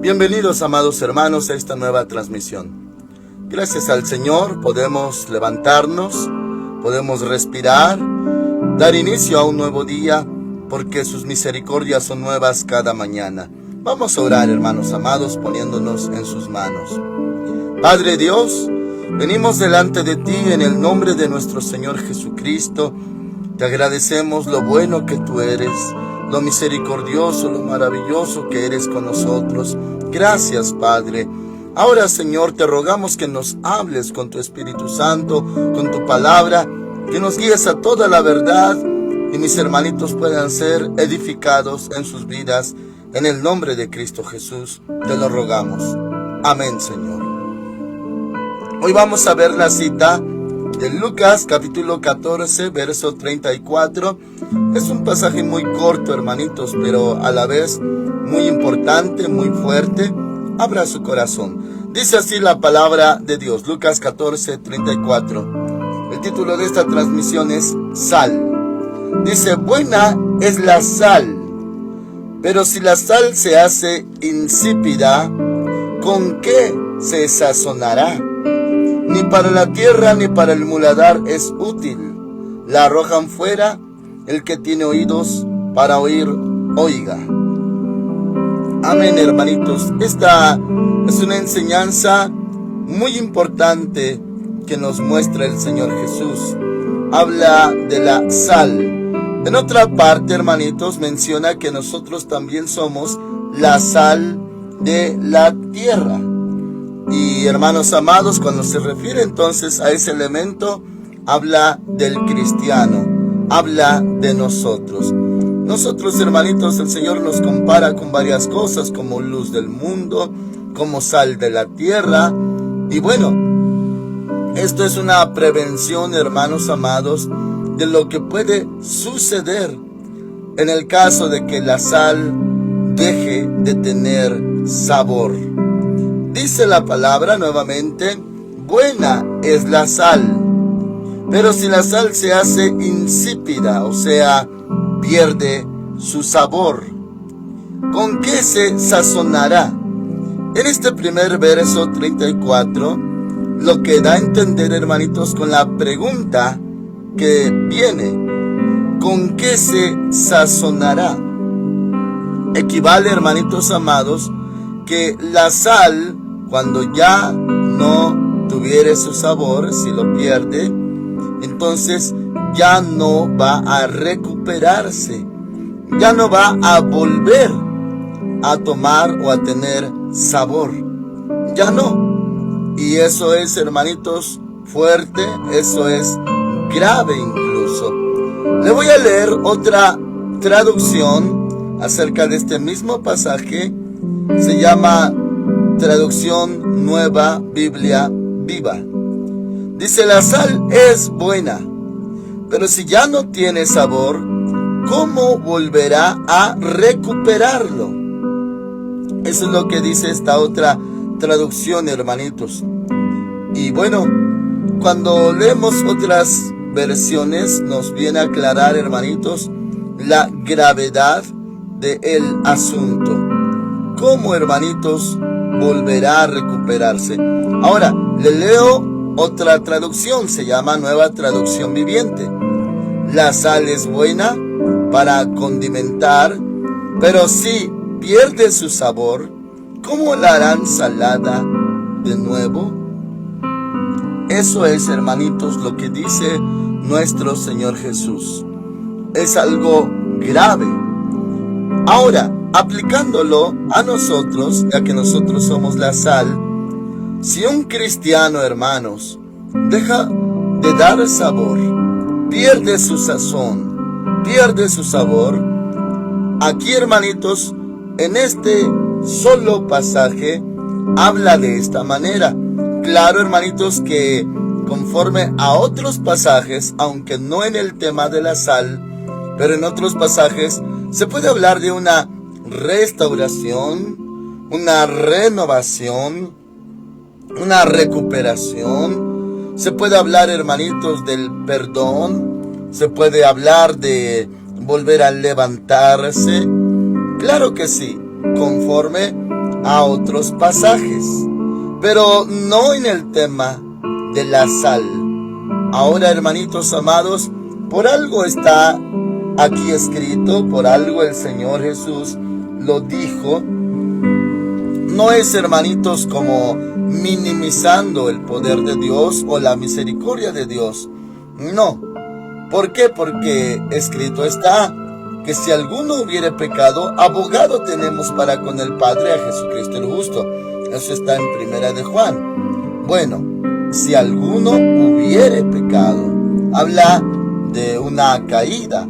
Bienvenidos, amados hermanos, a esta nueva transmisión. Gracias al Señor podemos levantarnos, podemos respirar, dar inicio a un nuevo día, porque sus misericordias son nuevas cada mañana. Vamos a orar, hermanos amados, poniéndonos en sus manos. Padre Dios, venimos delante de ti en el nombre de nuestro Señor Jesucristo. Te agradecemos lo bueno que tú eres, lo misericordioso, lo maravilloso que eres con nosotros. Gracias, Padre. Ahora, Señor, te rogamos que nos hables con tu Espíritu Santo, con tu palabra, que nos guíes a toda la verdad y mis hermanitos puedan ser edificados en sus vidas. En el nombre de Cristo Jesús te lo rogamos. Amén, Señor. Hoy vamos a ver la cita de Lucas capítulo 14, verso 34. Es un pasaje muy corto, hermanitos, pero a la vez muy importante, muy fuerte. Abra su corazón. Dice así la palabra de Dios, Lucas 14, 34. El título de esta transmisión es Sal. Dice: buena es la sal, pero si la sal se hace insípida, ¿con qué se sazonará? Ni para la tierra ni para el muladar es útil. La arrojan fuera. El que tiene oídos para oír, oiga. Amén, hermanitos. Esta es una enseñanza muy importante que nos muestra el Señor Jesús. Habla de la sal. En otra parte, hermanitos, menciona que nosotros también somos la sal de la tierra. Y hermanos amados, cuando se refiere entonces a ese elemento, habla del cristiano, habla de nosotros. Nosotros, hermanitos, el Señor nos compara con varias cosas, como luz del mundo, como sal de la tierra. Y bueno, esto es una prevención, hermanos amados, de lo que puede suceder en el caso de que la sal deje de tener sabor. Dice la palabra nuevamente: buena es la sal, pero si la sal se hace insípida, o sea, pierde su sabor, ¿con qué se sazonará? En este primer verso 34, lo que da a entender, hermanitos, con la pregunta que viene, ¿con qué se sazonará? Equivale, hermanitos amados, que la sal, cuando ya no tuviere su sabor, si lo pierde, entonces ya no va a recuperarse, ya no va a volver a tomar o a tener sabor, ya no. Y eso es, hermanitos, fuerte, eso es grave incluso. Le voy a leer otra traducción acerca de este mismo pasaje. Se llama Traducción Nueva Biblia Viva. Dice: la sal es buena, pero si ya no tiene sabor, ¿cómo volverá a recuperarlo? Eso es lo que dice esta otra traducción, hermanitos. Y bueno, cuando leemos otras versiones, nos viene a aclarar, hermanitos, la gravedad del asunto. ¿Cómo, hermanitos, volverá a recuperarse? Ahora, le leo otra traducción, se llama Nueva Traducción Viviente. La sal es buena para condimentar, pero si pierde su sabor, ¿cómo la harán salada de nuevo? Eso es, hermanitos, lo que dice nuestro Señor Jesús. Es algo grave. Ahora, aplicándolo a nosotros, ya que nosotros somos la sal, si un cristiano, hermanos, deja de dar sabor, pierde su sazón, pierde su sabor, aquí, hermanitos, en este solo pasaje, habla de esta manera. Claro, hermanitos, que conforme a otros pasajes, aunque no en el tema de la sal, pero en otros pasajes, se puede hablar de una restauración, una renovación, una recuperación. Se puede hablar, hermanitos, del perdón. Se puede hablar de volver a levantarse. Claro que sí, conforme a otros pasajes, pero no en el tema de la sal. Ahora, hermanitos amados, por algo está aquí escrito, por algo el Señor Jesús lo dijo. No es, hermanitos, como minimizando el poder de Dios o la misericordia de Dios. No. ¿Por qué? Porque escrito está que si alguno hubiere pecado, abogado tenemos para con el Padre, a Jesucristo el justo. Eso está en Primera de Juan. Bueno, si alguno hubiere pecado, habla de una caída.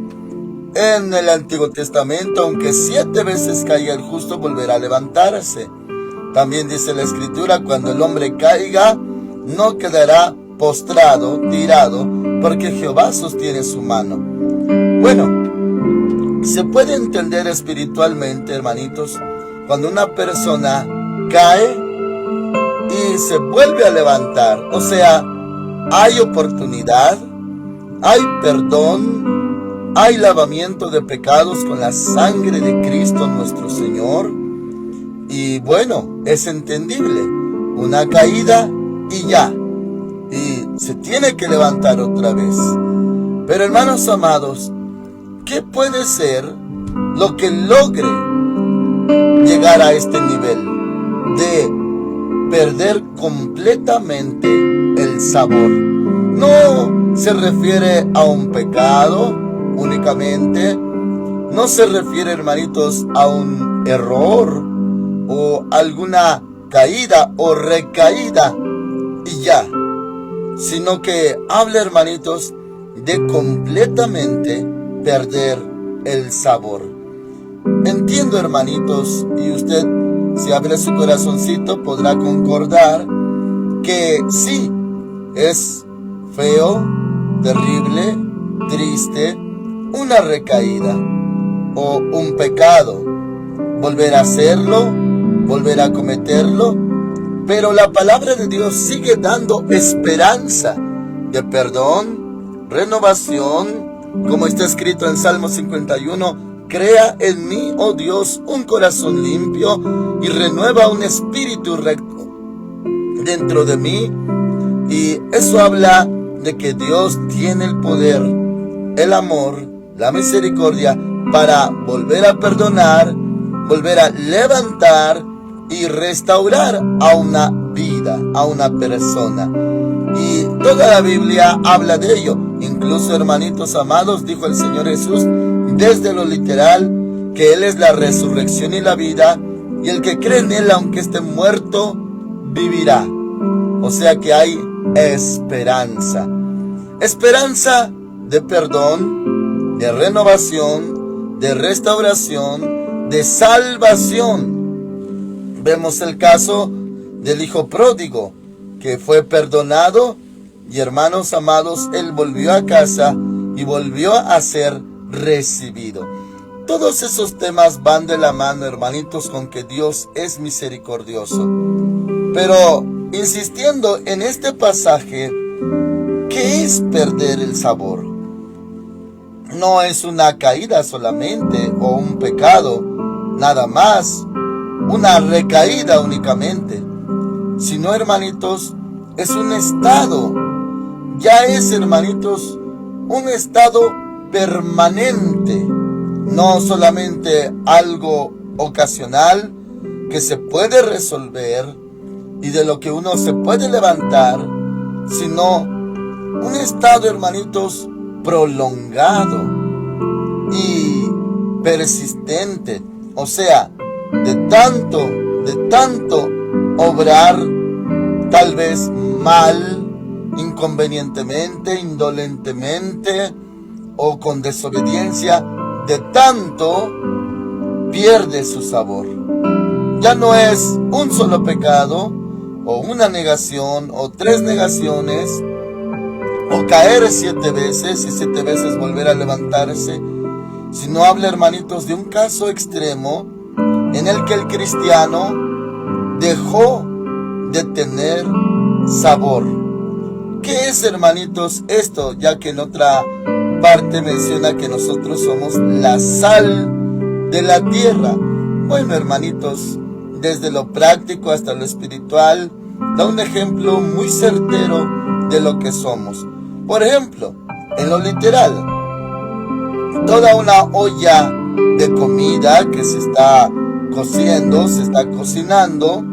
En el Antiguo Testamento, aunque 7 veces caiga el justo, volverá a levantarse. También dice la Escritura, cuando el hombre caiga, no quedará postrado, tirado, porque Jehová sostiene su mano. Bueno, se puede entender espiritualmente, hermanitos, cuando una persona cae y se vuelve a levantar. O sea, hay oportunidad, hay perdón, hay lavamiento de pecados con la sangre de Cristo nuestro Señor. Y bueno, es entendible, una caída y ya, y se tiene que levantar otra vez. Pero hermanos amados, ¿qué puede ser lo que logre llegar a este nivel de perder completamente el sabor? No se refiere a un pecado únicamente, no se refiere, hermanitos, a un error o alguna caída o recaída y ya, sino que habla, hermanitos, de completamente perder el sabor. Entiendo, hermanitos, y usted, si abre su corazoncito, podrá concordar que sí, es feo, terrible, triste, una recaída o un pecado, volver a hacerlo, volver a cometerlo, pero la palabra de Dios sigue dando esperanza de perdón, renovación, como está escrito en Salmo 51, crea en mí, oh Dios, un corazón limpio y renueva un espíritu recto dentro de mí. Y eso habla de que Dios tiene el poder, el amor, la misericordia para volver a perdonar, volver a levantar y restaurar a una vida, a una persona. Y toda la Biblia habla de ello. Incluso, hermanitos amados, dijo el Señor Jesús desde lo literal que Él es la resurrección y la vida, y el que cree en Él, aunque esté muerto, vivirá. O sea que hay esperanza. Esperanza de perdón, de renovación, de restauración, de salvación. Vemos el caso del hijo pródigo, que fue perdonado, y hermanos amados, él volvió a casa y volvió a ser recibido. Todos esos temas van de la mano, hermanitos, con que Dios es misericordioso. Pero insistiendo en este pasaje, ¿qué es perder el sabor? No es una caída solamente o un pecado, nada más, una recaída únicamente, sino, hermanitos, es un estado, ya es, hermanitos, un estado permanente, no solamente algo ocasional que se puede resolver y de lo que uno se puede levantar, sino un estado, hermanitos, prolongado y persistente. O sea, de tanto obrar tal vez mal, inconvenientemente, indolentemente o con desobediencia, de tanto pierde su sabor. Ya no es un solo pecado o una negación o 3 negaciones o caer 7 veces y 7 veces volver a levantarse, sino habla, hermanitos, de un caso extremo en el que el cristiano dejó de tener sabor. ¿Qué es, hermanitos, esto? Ya que en otra parte menciona que nosotros somos la sal de la tierra. Bueno, hermanitos, desde lo práctico hasta lo espiritual, da un ejemplo muy certero de lo que somos. Por ejemplo, en lo literal, toda una olla de comida que se está cociendo, se está cocinando,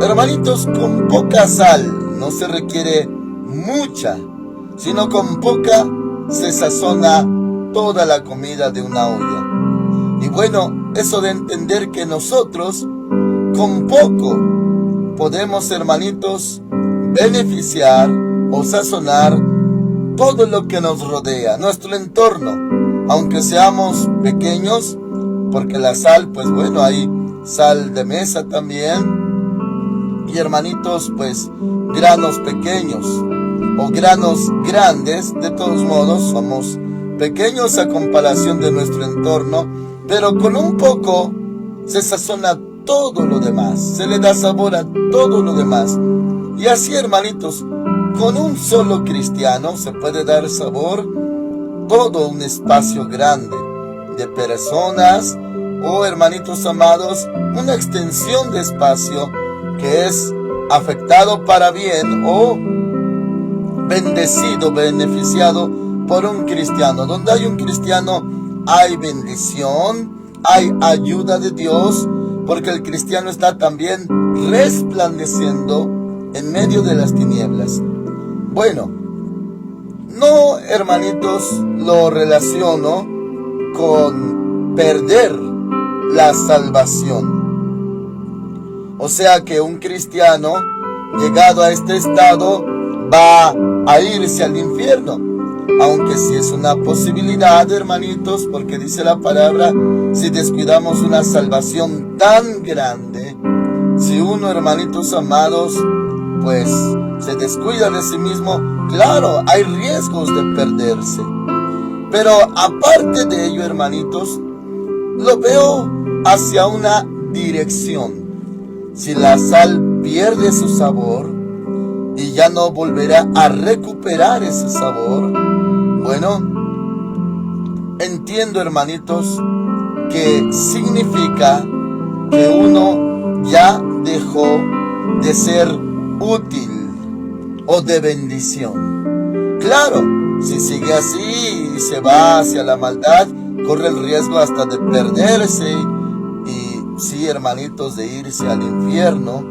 hermanitos, con poca sal, no se requiere mucha, sino con poca se sazona toda la comida de una olla. Y bueno, eso de entender que nosotros con poco podemos, hermanitos, beneficiar o sazonar todo lo que nos rodea, nuestro entorno, aunque seamos pequeños, porque la sal, pues bueno, hay sal de mesa también, y hermanitos, pues granos pequeños o granos grandes, de todos modos somos pequeños a comparación de nuestro entorno, pero con un poco se sazona todo lo demás, se le da sabor a todo lo demás. Y así, hermanitos, con un solo cristiano se puede dar sabor todo un espacio grande de personas, o hermanitos amados, una extensión de espacio que es afectado para bien o bendecido, beneficiado por un cristiano. Donde hay un cristiano hay bendición, hay ayuda de Dios, porque el cristiano está también resplandeciendo en medio de las tinieblas. Bueno, no, hermanitos, lo relaciono con perder la salvación. O sea que un cristiano llegado a este estado va a irse al infierno, aunque sí es una posibilidad, hermanitos, porque dice la palabra, si descuidamos una salvación tan grande, si uno, hermanitos amados, pues se descuida de sí mismo, claro, hay riesgos de perderse. Pero aparte de ello, hermanitos, lo veo hacia una dirección. Si la sal pierde su sabor y ya no volverá a recuperar ese sabor, bueno, entiendo, hermanitos, que significa que uno ya dejó de ser útil o de bendición. Claro, si sigue así y se va hacia la maldad, corre el riesgo hasta de perderse y sí, hermanitos, de irse al infierno.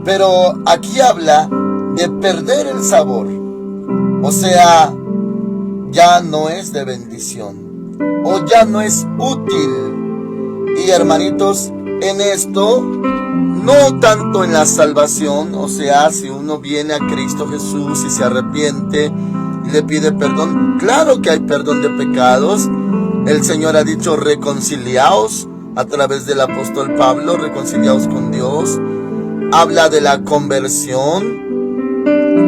Pero aquí habla de perder el sabor, o sea, ya no es de bendición o ya no es útil. Y hermanitos, en esto, no tanto en la salvación, o sea, si uno viene a Cristo Jesús y se arrepiente y le pide perdón, claro que hay perdón de pecados. El Señor ha dicho, reconciliaos a través del apóstol Pablo, reconciliaos con Dios. Habla de la conversión,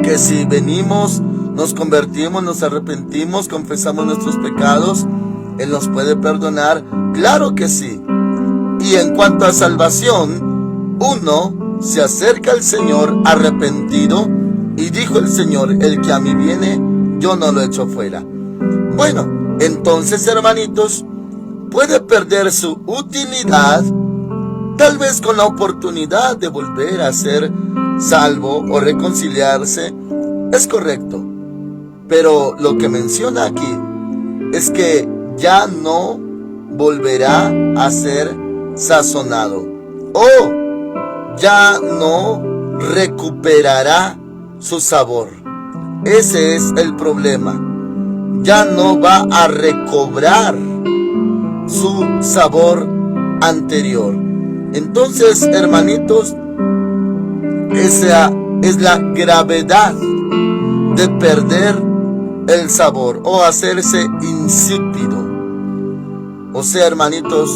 que si venimos, nos convertimos, nos arrepentimos, confesamos nuestros pecados, Él nos puede perdonar. Claro que sí. Y en cuanto a salvación, uno se acerca al Señor arrepentido, y dijo el Señor, el que a mí viene, yo no lo echo fuera. Bueno, entonces, hermanitos, puede perder su utilidad, tal vez con la oportunidad de volver a ser salvo o reconciliarse. Es correcto, pero lo que menciona aquí es que ya no volverá a ser sazonado, o ya no recuperará su sabor. Ese es el problema. Ya no va a recobrar su sabor anterior. Entonces, hermanitos, esa es la gravedad de perder el sabor o hacerse insípido. O sea, hermanitos,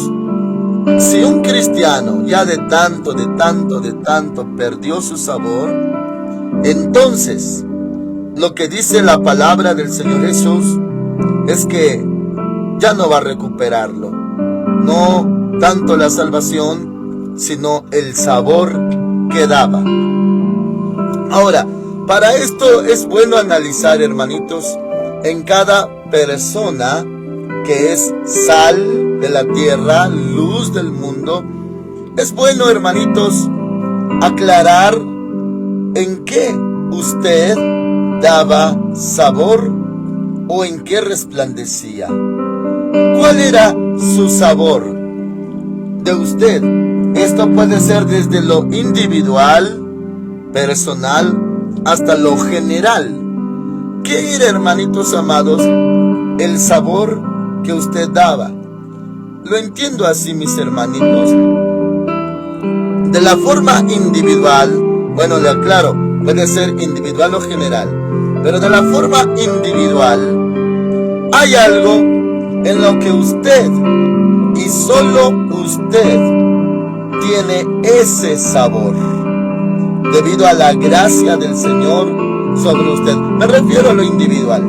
si un cristiano ya de tanto perdió su sabor, entonces lo que dice la palabra del Señor Jesús es que ya no va a recuperarlo. No tanto la salvación, sino el sabor que daba. Ahora, para esto es bueno analizar, hermanitos, en cada persona que es sal de la tierra, luz del mundo, Es bueno, hermanitos, aclarar en qué usted daba sabor o en qué resplandecía. ¿Cuál era su sabor de usted? Esto puede ser desde lo individual, personal, hasta lo general. ¿Qué era, hermanitos amados, el sabor que usted daba? Lo entiendo así, mis hermanitos. De la forma individual, bueno, le aclaro, puede ser individual o general, pero de la forma individual, hay algo en lo que usted y solo usted tiene ese sabor, debido a la gracia del Señor sobre usted. Me refiero a lo individual.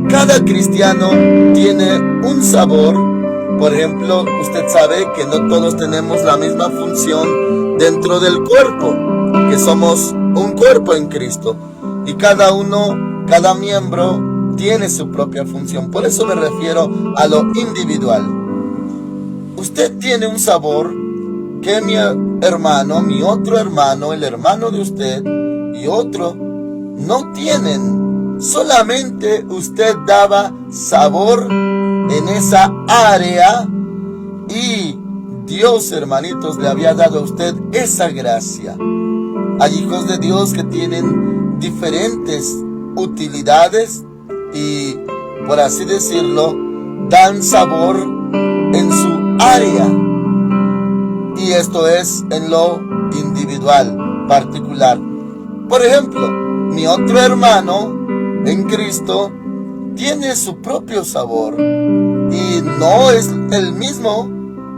Cada cristiano tiene un sabor. Por ejemplo, usted sabe que no todos tenemos la misma función dentro del cuerpo, que somos un cuerpo en Cristo, y cada miembro tiene su propia función. Por eso me refiero a lo individual. Usted tiene un sabor que mi hermano, mi otro hermano, el hermano de usted y otro no tienen. Solamente usted daba sabor en esa área y Dios, hermanitos, le había dado a usted esa gracia. Hay hijos de Dios que tienen diferentes utilidades y, por así decirlo, dan sabor en su área. Y esto es en lo individual, particular. Por ejemplo, mi otro hermano en Cristo tiene su propio sabor y no es el mismo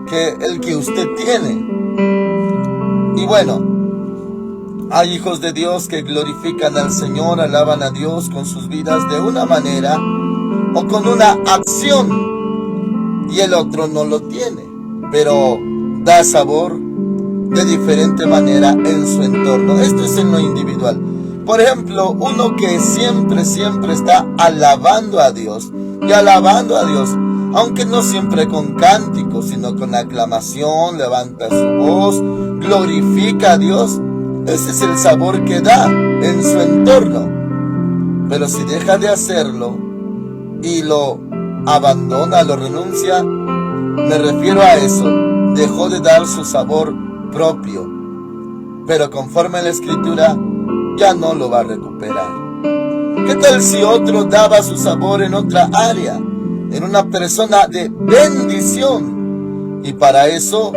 que el que usted tiene. Y bueno, hay hijos de Dios que glorifican al Señor, alaban a Dios con sus vidas de una manera o con una acción, y el otro no lo tiene, pero da sabor de diferente manera en su entorno. Esto es en lo individual. Por ejemplo, uno que siempre está alabando a Dios, aunque no siempre con cánticos, sino con aclamación, levanta su voz, glorifica a Dios. Ese es el sabor que da en su entorno. Pero si deja de hacerlo y lo abandona, lo renuncia, me refiero a eso. Dejó de dar su sabor propio, pero conforme a la Escritura ya no lo va a recuperar. ¿Qué tal si otro daba su sabor en otra área, en una persona de bendición? Y para eso,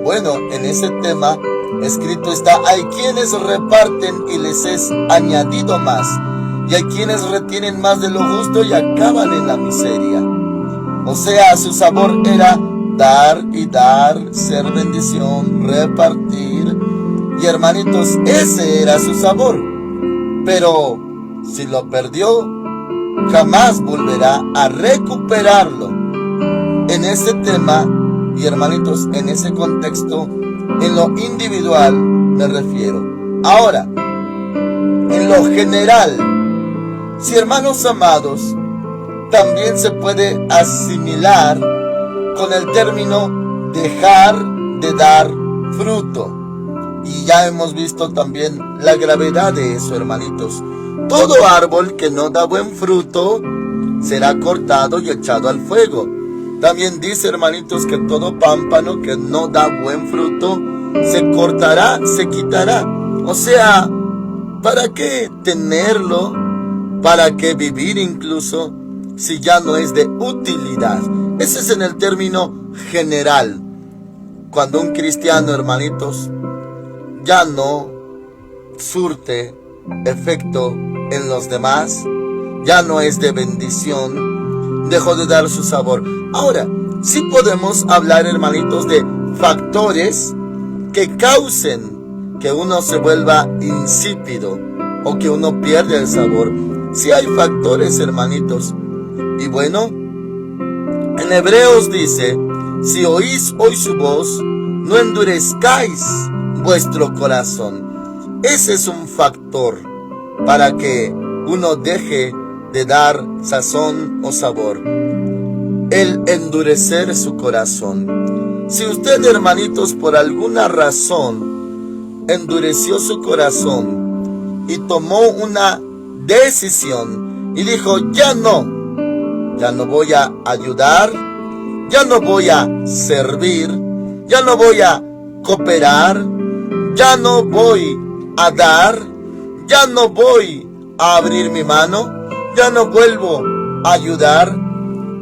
bueno, en ese tema escrito está: hay quienes reparten y les es añadido más, y hay quienes retienen más de lo justo y acaban en la miseria. O sea, su sabor era dar y dar, ser bendición, repartir. Y hermanitos, ese era su sabor. Pero si lo perdió, jamás volverá a recuperarlo. En ese tema, y hermanitos, en ese contexto, en lo individual me refiero. Ahora, en lo general, si, hermanos amados, también se puede asimilar con el término dejar de dar fruto. Y ya hemos visto también la gravedad de eso, hermanitos. Todo árbol que no da buen fruto será cortado y echado al fuego. También dice, hermanitos, que todo pámpano que no da buen fruto se cortará, se quitará. O sea, ¿para qué tenerlo? ¿Para qué vivir incluso si ya no es de utilidad? Ese es en el término general. Cuando un cristiano, hermanitos, ya no surte efecto en los demás, ya no es de bendición, dejó de dar su sabor. Ahora, sí podemos hablar, hermanitos, de factores que causen que uno se vuelva insípido o que uno pierda el sabor. Sí hay factores, hermanitos. Y bueno, en Hebreos dice: si oís hoy su voz, no endurezcáis vuestro corazón. Ese es un factor para que uno deje de dar sazón o sabor, el endurecer su corazón. Si usted, hermanitos, por alguna razón endureció su corazón y tomó una decisión y dijo, ya no voy a ayudar, ya no voy a servir, ya no voy a cooperar, ya no voy a dar, ya no voy a abrir mi mano, ya no vuelvo a ayudar.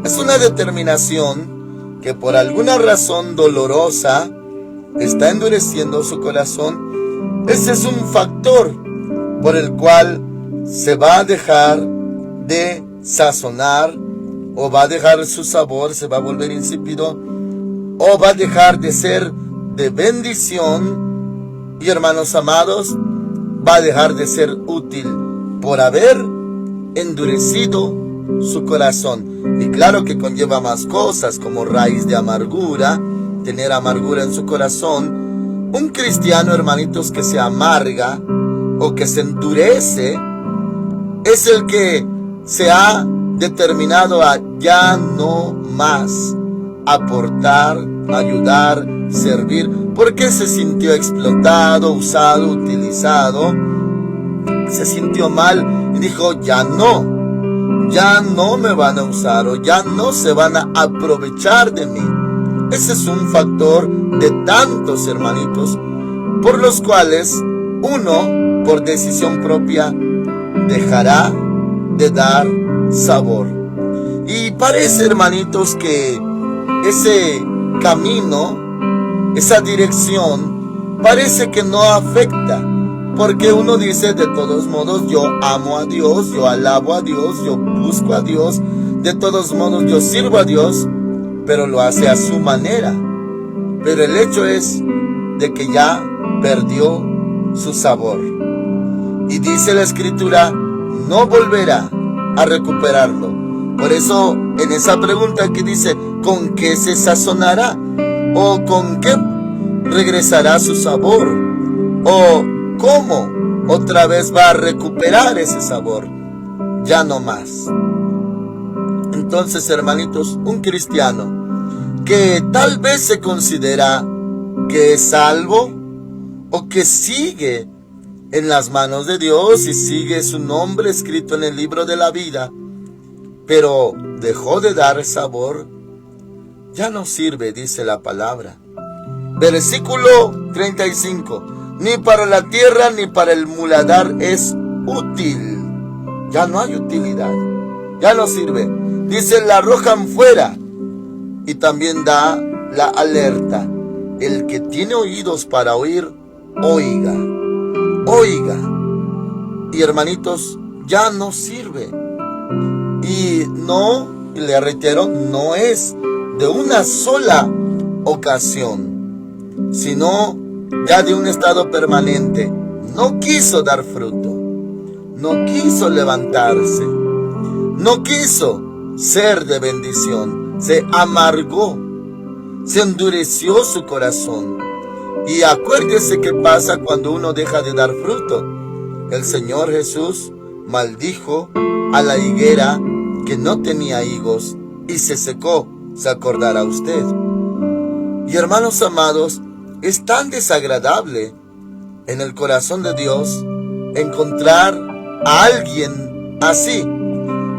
Es una determinación que por alguna razón dolorosa está endureciendo su corazón. Ese es un factor por el cual se va a dejar de sazonar, o va a dejar su sabor, se va a volver insípido, o va a dejar de ser de bendición, y hermanos amados, va a dejar de ser útil por haber endurecido su corazón. Y claro que conlleva más cosas, como raíz de amargura, tener amargura en su corazón. Un cristiano, hermanitos, que se amarga o que se endurece, es el que se ha determinado a ya no más aportar, ayudar, servir, porque se sintió explotado, usado, utilizado, se sintió mal y dijo, ya no me van a usar, o ya no se van a aprovechar de mí. Ese es un factor de tantos, hermanitos, por los cuales uno, por decisión propia, dejará de dar sabor. Y parece, hermanitos, que ese camino, esa dirección, parece que no afecta, porque uno dice, de todos modos, yo amo a Dios, yo alabo a Dios, yo busco a Dios, de todos modos yo sirvo a Dios, pero lo hace a su manera. Pero el hecho es de que ya perdió su sabor. Y dice la Escritura, no volverá a recuperarlo. Por eso, en esa pregunta que dice, ¿con qué se sazonará? ¿O con qué regresará su sabor? ¿O cómo otra vez va a recuperar ese sabor? Ya no más. Entonces, hermanitos, un cristiano que tal vez se considera que es salvo, o que sigue en las manos de Dios y sigue su nombre escrito en el libro de la vida, pero dejó de dar sabor, ya no sirve, dice la palabra. Versículo 35. Ni para la tierra ni para el muladar es útil. Ya no hay utilidad, ya no sirve. Dice, la arrojan fuera. Y también da la alerta. El que tiene oídos para oír, oiga. Oiga. Y hermanitos, ya no sirve. Y no, le reitero, no es de una sola ocasión, sino ya de un estado permanente. No quiso dar fruto, no quiso levantarse, no quiso ser de bendición, se amargó, se endureció su corazón. Y acuérdese qué pasa cuando uno deja de dar fruto. El Señor Jesús maldijo a la higuera que no tenía higos y se secó, se acordará usted. Y hermanos amados, es tan desagradable en el corazón de Dios encontrar a alguien así,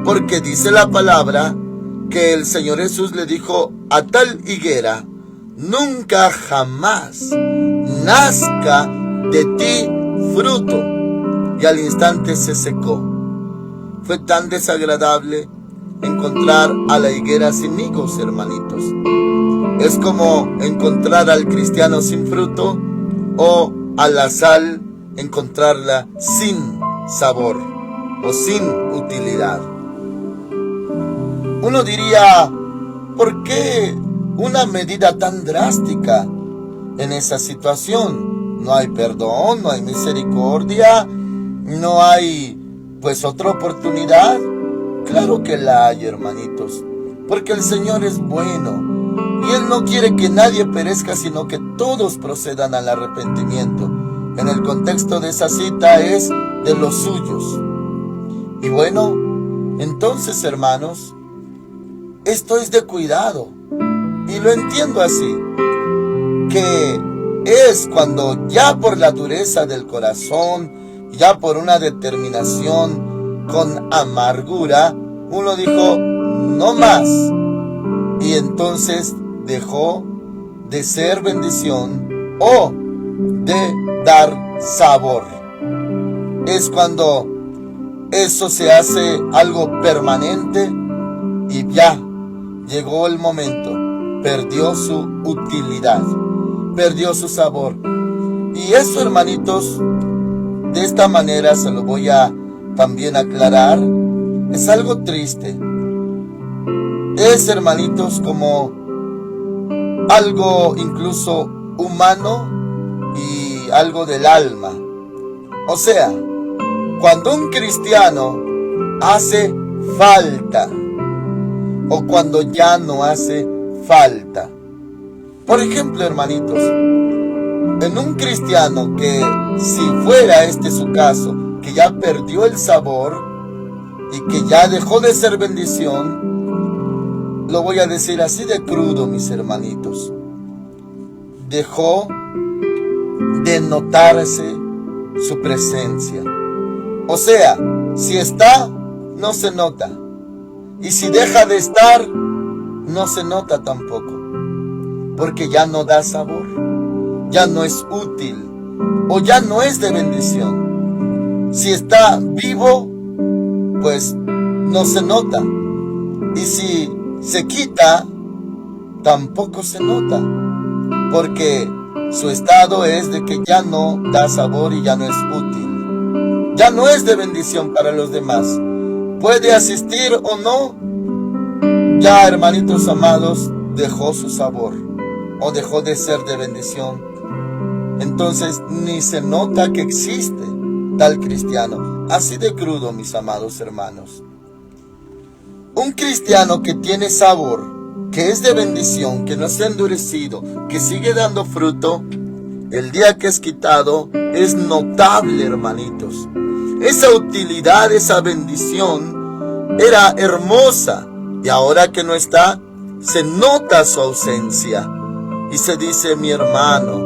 porque dice la palabra que el Señor Jesús le dijo a tal higuera, nunca jamás nazca de ti fruto. Y al instante se secó. Fue tan desagradable encontrar a la higuera sin higos, hermanitos. Es como encontrar al cristiano sin fruto, o a la sal encontrarla sin sabor o sin utilidad. Uno diría, ¿por qué una medida tan drástica en esa situación? No hay perdón, no hay misericordia, no hay pues otra oportunidad. Claro que la hay, hermanitos, porque el Señor es bueno y Él no quiere que nadie perezca, sino que todos procedan al arrepentimiento. En el contexto de esa cita es de los suyos. Y bueno, entonces, hermanos, esto es de cuidado, y lo entiendo así. que es cuando ya por la dureza del corazón, ya por una determinación con amargura, uno dijo no más, y entonces dejó de ser bendición o de dar sabor. Es cuando eso se hace algo permanente y ya llegó el momento, perdió su utilidad, perdió su sabor. Y eso, hermanitos, de esta manera se lo voy a también aclarar, es algo triste. Es, hermanitos, como algo incluso humano y algo del alma. O sea, cuando un cristiano hace falta o cuando ya no hace falta. Por ejemplo, hermanitos, en un cristiano que, si fuera este su caso, que ya perdió el sabor y que ya dejó de ser bendición, lo voy a decir así de crudo, mis hermanitos, dejó de notarse su presencia. O sea, si está, no se nota. Y si deja de estar, no se nota tampoco. Porque ya no da sabor, ya no es útil o ya no es de bendición. Si está vivo, pues no se nota. Y si se quita, tampoco se nota. Porque su estado es de que ya no da sabor y ya no es útil. Ya no es de bendición para los demás. Puede asistir o no. Ya, hermanitos amados, dejó su sabor o dejó de ser de bendición. Entonces ni se nota que existe tal cristiano. Así de crudo, mis amados hermanos. Un cristiano que tiene sabor, que es de bendición, que no se ha endurecido, que sigue dando fruto, el día que es quitado es notable, hermanitos. Esa utilidad, esa bendición era hermosa, y ahora que no está, se nota su ausencia y se dice: mi hermano,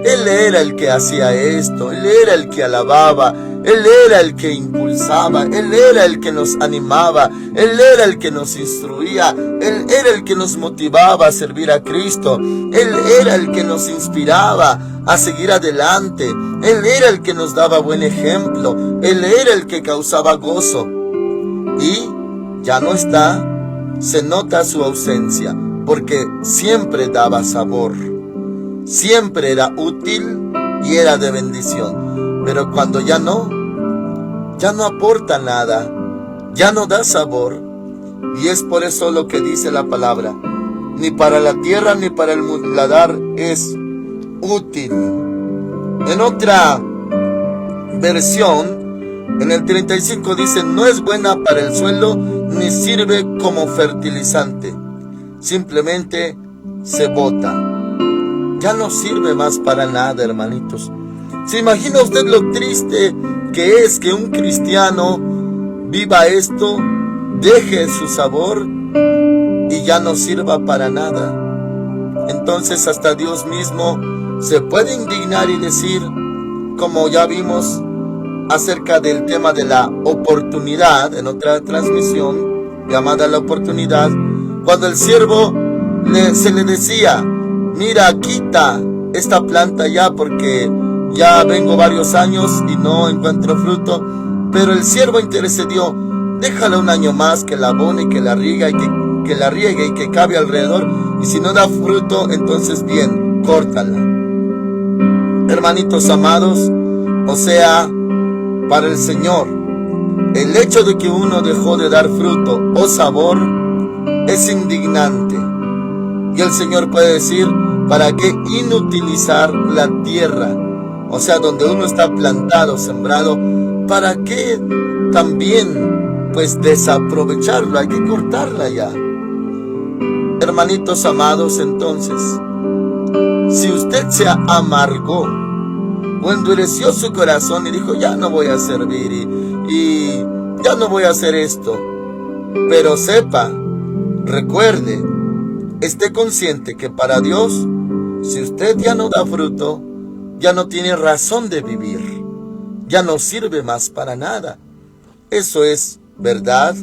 él era el que hacía esto, él era el que alababa, él era el que impulsaba, él era el que nos animaba, él era el que nos instruía, él era el que nos motivaba a servir a Cristo, él era el que nos inspiraba a seguir adelante, él era el que nos daba buen ejemplo, él era el que causaba gozo. Y ya no está, se nota su ausencia, porque siempre daba sabor, siempre era útil y era de bendición. Pero cuando ya no aporta nada, ya no da sabor. Y es por eso lo que dice la palabra: ni para la tierra ni para el muladar es útil. En otra versión, en el 35 dice: no es buena para el suelo ni sirve como fertilizante, simplemente se bota. Ya no sirve más para nada, hermanitos. ¿Se imagina usted lo triste que es que un cristiano viva esto, deje su sabor y ya no sirva para nada? Entonces hasta Dios mismo se puede indignar y decir, como ya vimos acerca del tema de la oportunidad en otra transmisión llamada La Oportunidad, cuando el siervo se le decía: mira, quita esta planta ya, porque ya vengo varios años y no encuentro fruto. Pero el siervo intercedió: déjala un año más, que la abone, que la riega y que la riegue y que cabe alrededor, y si no da fruto, entonces bien, córtala. Hermanitos amados, o sea, para el Señor, el hecho de que uno dejó de dar fruto o sabor es indignante. Y el Señor puede decir: ¿para qué inutilizar la tierra? O sea, donde uno está plantado, sembrado, ¿para qué también pues desaprovecharlo? Hay que cortarla ya. Hermanitos amados, entonces, si usted se amargó o endureció su corazón y dijo: ya no voy a servir y ya no voy a hacer esto, pero sepa, recuerde, esté consciente que para Dios Si usted ya no da fruto, ya no tiene razón de vivir, ya no sirve más para nada. Eso es verdad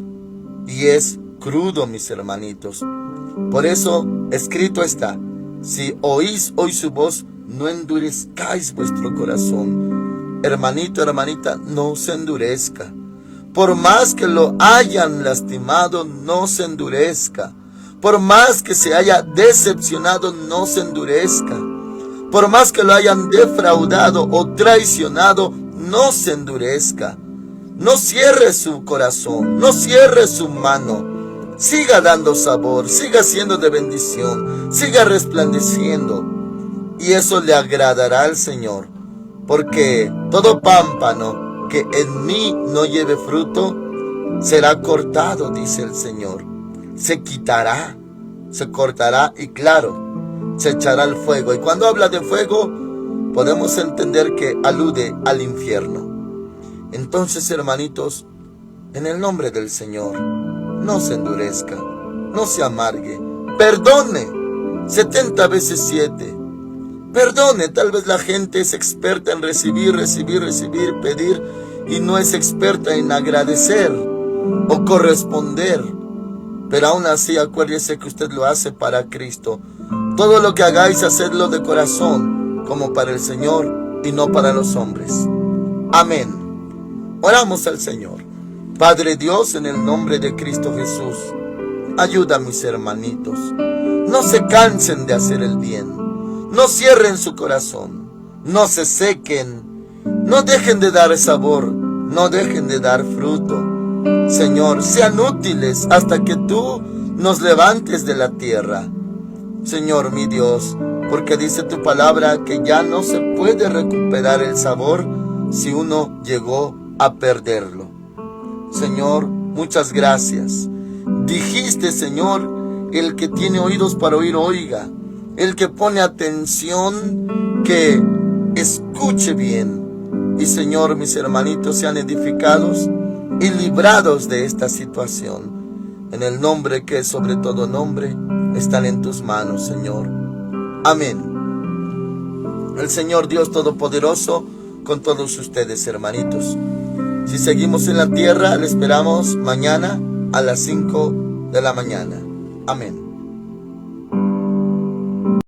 y es crudo, mis hermanitos. Por eso escrito está: si oís hoy su voz, no endurezcáis vuestro corazón. Hermanito, hermanita, no se endurezca. Por más que lo hayan lastimado, no se endurezca. Por más que se haya decepcionado, no se endurezca. Por más que lo hayan defraudado o traicionado, no se endurezca. No cierre su corazón, no cierre su mano. Siga dando sabor, siga siendo de bendición, siga resplandeciendo. Y eso le agradará al Señor. Porque todo pámpano que en mí no lleve fruto, será cortado, dice el Señor. Se quitará, se cortará y claro, se echará al fuego. Y cuando habla de fuego, podemos entender que alude al infierno. Entonces, hermanitos, en el nombre del Señor, no se endurezca, no se amargue, perdone 70 veces 7. Perdone. Tal vez la gente es experta en recibir, pedir, y no es experta en agradecer o corresponder. Pero aún así, acuérdese que usted lo hace para Cristo. Todo lo que hagáis, hacedlo de corazón, como para el Señor y no para los hombres. Amén. Oramos al Señor. Padre Dios, en el nombre de Cristo Jesús, ayuda a mis hermanitos. No se cansen de hacer el bien. No cierren su corazón. No se sequen. No dejen de dar sabor. No dejen de dar fruto. Señor, sean útiles hasta que tú nos levantes de la tierra. Señor mi Dios, porque dice tu palabra que ya no se puede recuperar el sabor si uno llegó a perderlo. Señor, muchas gracias. Dijiste, Señor, el que tiene oídos para oír, oiga. El que pone atención, que escuche bien. Y Señor, mis hermanitos sean edificados y librados de esta situación. En el nombre que es sobre todo nombre, están en tus manos, Señor. Amén. El Señor Dios Todopoderoso con todos ustedes, hermanitos. Si seguimos en la tierra, le esperamos mañana a las 5 de la mañana. Amén.